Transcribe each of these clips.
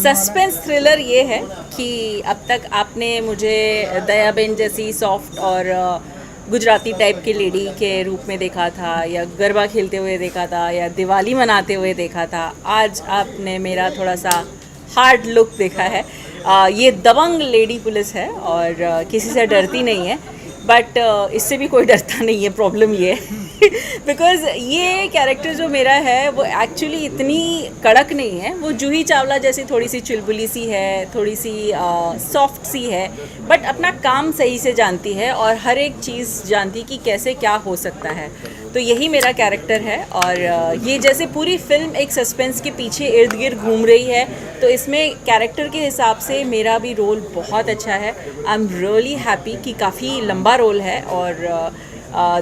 Suspense thriller ये है कि अब तक आपने मुझे दयाबेन जैसी सॉफ्ट और गुजराती टाइप की लेडी के रूप में देखा था, या गरबा खेलते हुए देखा था, या दिवाली मनाते हुए देखा था। आज आपने मेरा थोड़ा सा हार्ड लुक देखा है। ये दबंग लेडी पुलिस है और किसी से डरती नहीं है, बट इससे भी कोई डरता नहीं है। प्रॉब्लम ये है बिकॉज ये कैरेक्टर जो मेरा है वो एक्चुअली इतनी कड़क नहीं है। वो जूही चावला जैसी थोड़ी सी चुलबुली सी है, थोड़ी सी सॉफ्ट सी है, बट अपना काम सही से जानती है और हर एक चीज़ जानती कि कैसे क्या हो सकता है। तो यही मेरा कैरेक्टर है और ये जैसे पूरी फिल्म एक सस्पेंस के पीछे इर्द गिर्द घूम रही है, तो इसमें कैरेक्टर के हिसाब से मेरा भी रोल बहुत अच्छा है। आई एम रियली हैप्पी कि काफ़ी लंबा रोल है और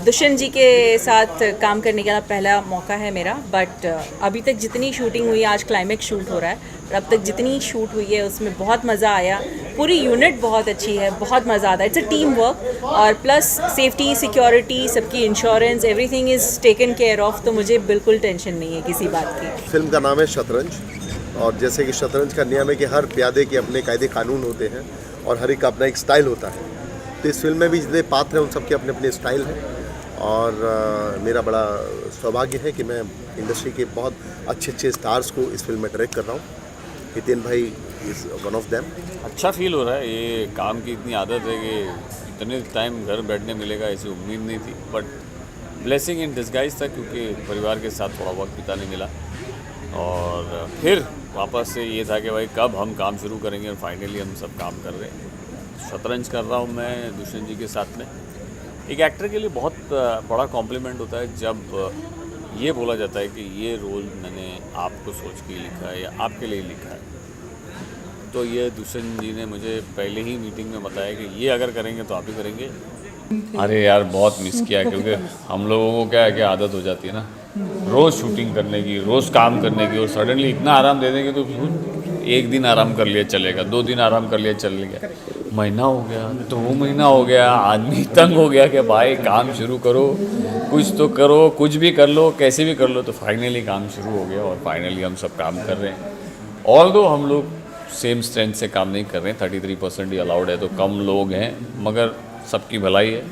दुष्यंत जी के साथ काम करने का पहला मौका है मेरा। बट अभी तक जितनी शूटिंग हुई है, आज क्लाइमेक्स शूट हो रहा है, और अब तक जितनी शूट हुई है उसमें बहुत मज़ा आया। पूरी यूनिट बहुत अच्छी है, बहुत मज़ा आता है। इट्स अ टीम वर्क और प्लस सेफ्टी, सिक्योरिटी, सबकी insurance, everything is taken care of. तो मुझे बिल्कुल टेंशन नहीं है किसी बात की। फिल्म का नाम है शतरंज, और जैसे कि शतरंज का नियम है कि हर प्यादे के अपने कायदे कानून होते हैं और हर एक का अपना एक स्टाइल होता है। तो इस फिल्म में भी जितने पात्र हैं उन सबके अपने अपने स्टाइल हैं, और मेरा बड़ा सौभाग्य है कि मैं इंडस्ट्री के बहुत अच्छे स्टार्स को इस फिल्म में डायरेक्ट कर रहा हूँ। हितेन भाई इज़ वन ऑफ देम। अच्छा फील हो रहा है। ये काम की इतनी आदत है कि इतने टाइम घर बैठने मिलेगा ऐसी उम्मीद नहीं थी, बट ब्लेसिंग इन डिस्गाइज था क्योंकि परिवार के साथ थोड़ा वक्त बिताने मिला। और फिर वापस से ये था कि भाई कब हम काम शुरू करेंगे, और फाइनली हम सब काम कर रहे हैं। शतरंज कर रहा हूँ मैं दुष्यंत जी के साथ में। एक एक्टर के लिए बहुत बड़ा कॉम्प्लीमेंट होता है जब ये बोला जाता है कि ये रोल मैंने आपको सोच के लिखा है या आपके लिए लिखा है। तो ये दुष्यंत जी ने मुझे पहले ही मीटिंग में बताया कि ये अगर करेंगे तो आप ही करेंगे। अरे यार बहुत मिस किया, क्योंकि हम लोगों को क्या है कि आदत हो जाती है ना रोज़ शूटिंग करने की, रोज़ काम करने की, और सडनली इतना आराम दे देंगे तो एक दिन आराम कर लिया चलेगा, 2 दिन आराम कर लिया चलेगा, महीना हो गया, 2 महीना हो गया, आदमी तंग हो गया कि भाई काम शुरू करो, कुछ तो करो, कुछ भी कर लो, कैसे भी कर लो। तो फाइनली काम शुरू हो गया और फाइनली हम सब काम कर रहे हैं। ऑल्दो हम लोग सेम स्ट्रेंथ से काम नहीं कर रहे हैं, 33% ही अलाउड है, तो कम लोग हैं, मगर सबकी भलाई है,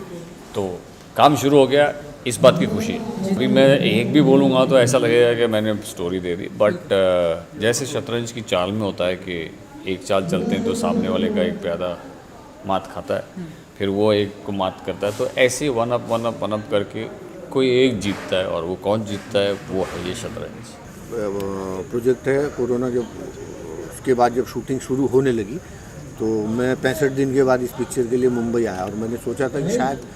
तो काम शुरू हो गया, इस बात की खुशी है। अभी मैं एक भी बोलूँगा तो ऐसा लगेगा कि मैंने स्टोरी दे दी, बट जैसे शतरंज की चाल में होता है कि एक चाल चलते हैं तो सामने वाले का एक प्यादा मात खाता है, फिर वो एक को मात करता है, तो ऐसे वन अप करके कोई एक जीतता है, और वो कौन जीतता है वो है ये शतरंज। प्रोजेक्ट है। कोरोना जब उसके बाद जब शूटिंग शुरू होने लगी तो मैं 65 दिन के बाद इस पिक्चर के लिए मुंबई आया, और मैंने सोचा था कि शायद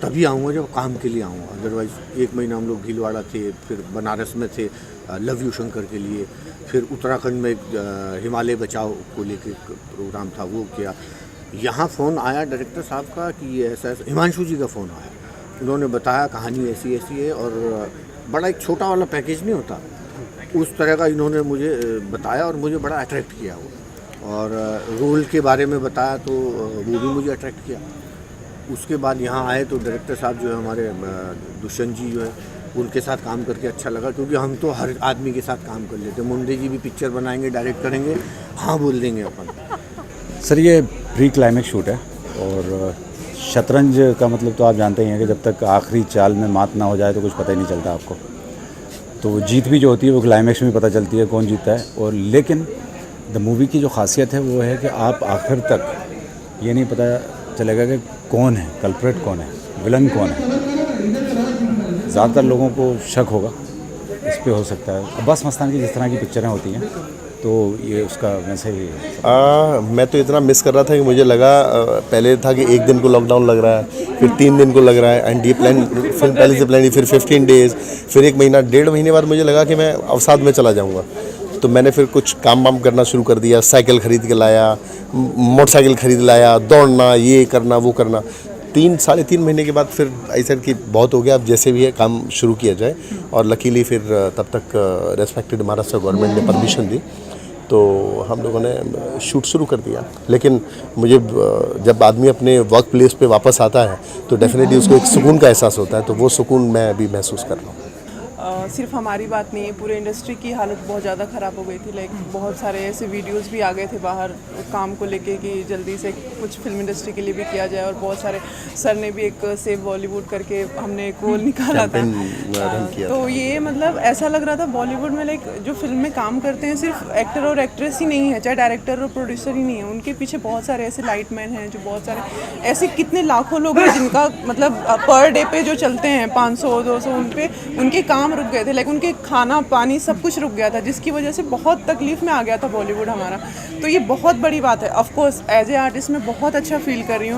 तभी आऊँगा जब काम के लिए आऊँगा। अदरवाइज़ 1 महीना हम लोग भीलवाड़ा थे, फिर बनारस में थे लव यू शंकर के लिए, फिर उत्तराखंड में हिमालय बचाओ को लेके प्रोग्राम था वो किया। यहाँ फ़ोन आया डायरेक्टर साहब का कि ये ऐसा ऐसा, हिमांशु जी का फ़ोन आया, उन्होंने बताया कहानी ऐसी ऐसी है, और बड़ा एक छोटा वाला पैकेज नहीं होता उस तरह का इन्होंने मुझे बताया, और मुझे बड़ा अट्रैक्ट किया वो, और रोल के बारे में बताया तो वो भी मुझे अट्रैक्ट किया। उसके बाद यहाँ आए तो डायरेक्टर साहब जो है हमारे दुष्यंत जी जो है उनके साथ काम करके अच्छा लगा, क्योंकि हम तो हर आदमी के साथ काम कर लेते। मुंडे जी भी पिक्चर बनाएंगे, डायरेक्ट करेंगे, हाँ बोल देंगे अपन। सर ये प्री क्लाइमेक्स शूट है, और शतरंज का मतलब तो आप जानते ही हैं कि जब तक आखिरी चाल में मात ना हो जाए तो कुछ पता ही नहीं चलता आपको। तो जीत भी जो होती है वो क्लाइमेक्स में पता चलती है कौन जीतता है। और लेकिन द मूवी की जो खासियत है वो है कि आप आखिर तक ये नहीं पता चलेगा कि कौन है कल्प्रेट, कौन है विलन, कौन है। ज़्यादातर लोगों को शक होगा इस पे, हो सकता है अब्बास मस्तान की जिस तरह की पिक्चरें होती हैं तो ये उसका वैसे ही। मैं तो इतना मिस कर रहा था कि मुझे लगा पहले था कि 1 दिन को लॉकडाउन लग रहा है, फिर 3 दिन को लग रहा है, एंड ये फिल्म पहले से प्लान, फिर 15 डेज़, फिर 1 महीना, 1.5 महीने बाद मुझे लगा कि मैं अवसाद में चला जाऊँगा। तो मैंने फिर कुछ काम वाम करना शुरू कर दिया, साइकिल ख़रीद के लाया, मोटरसाइकिल ख़रीद लाया, दौड़ना, ये करना वो करना। 3-3.5 महीने के बाद फिर ऐसा कि बहुत हो गया, अब जैसे भी है काम शुरू किया जाए। और लकीली फिर तब तक रेस्पेक्टेड महाराष्ट्र गवर्नमेंट ने परमिशन दी, तो हम लोगों ने शूट शुरू कर दिया। लेकिन मुझे जब आदमी अपने वर्क प्लेस पे वापस आता है तो डेफिनेटली उसको एक सुकून का एहसास होता है, तो वो सुकून मैं अभी महसूस कर रहा हूँ। सिर्फ हमारी बात नहीं है, पूरे इंडस्ट्री की हालत बहुत ज़्यादा ख़राब हो गई थी। लाइक बहुत सारे ऐसे वीडियोस भी आ गए थे बाहर काम को लेके कि जल्दी से कुछ फिल्म इंडस्ट्री के लिए भी किया जाए, और बहुत सारे सर ने भी एक सेव बॉलीवुड करके हमने एक गोल निकाला था। तो ये मतलब ऐसा लग रहा था बॉलीवुड में लाइक जो फिल्म में काम करते हैं सिर्फ एक्टर और एक्ट्रेस ही नहीं है, चाहे डायरेक्टर और प्रोड्यूसर ही नहीं है, उनके पीछे बहुत सारे ऐसे लाइटमैन हैं, जो बहुत सारे ऐसे कितने लाखों लोग हैं जिनका मतलब पर डे पे जो चलते हैं 500-200, उनके काम रुक गए थे। लाइक उनके खाना पानी सब कुछ रुक गया था, जिसकी वजह से बहुत तकलीफ में आ गया था बॉलीवुड हमारा। तो ये बहुत बड़ी बात है। Of course as a artist मैं बहुत अच्छा फील कर रही हूँ।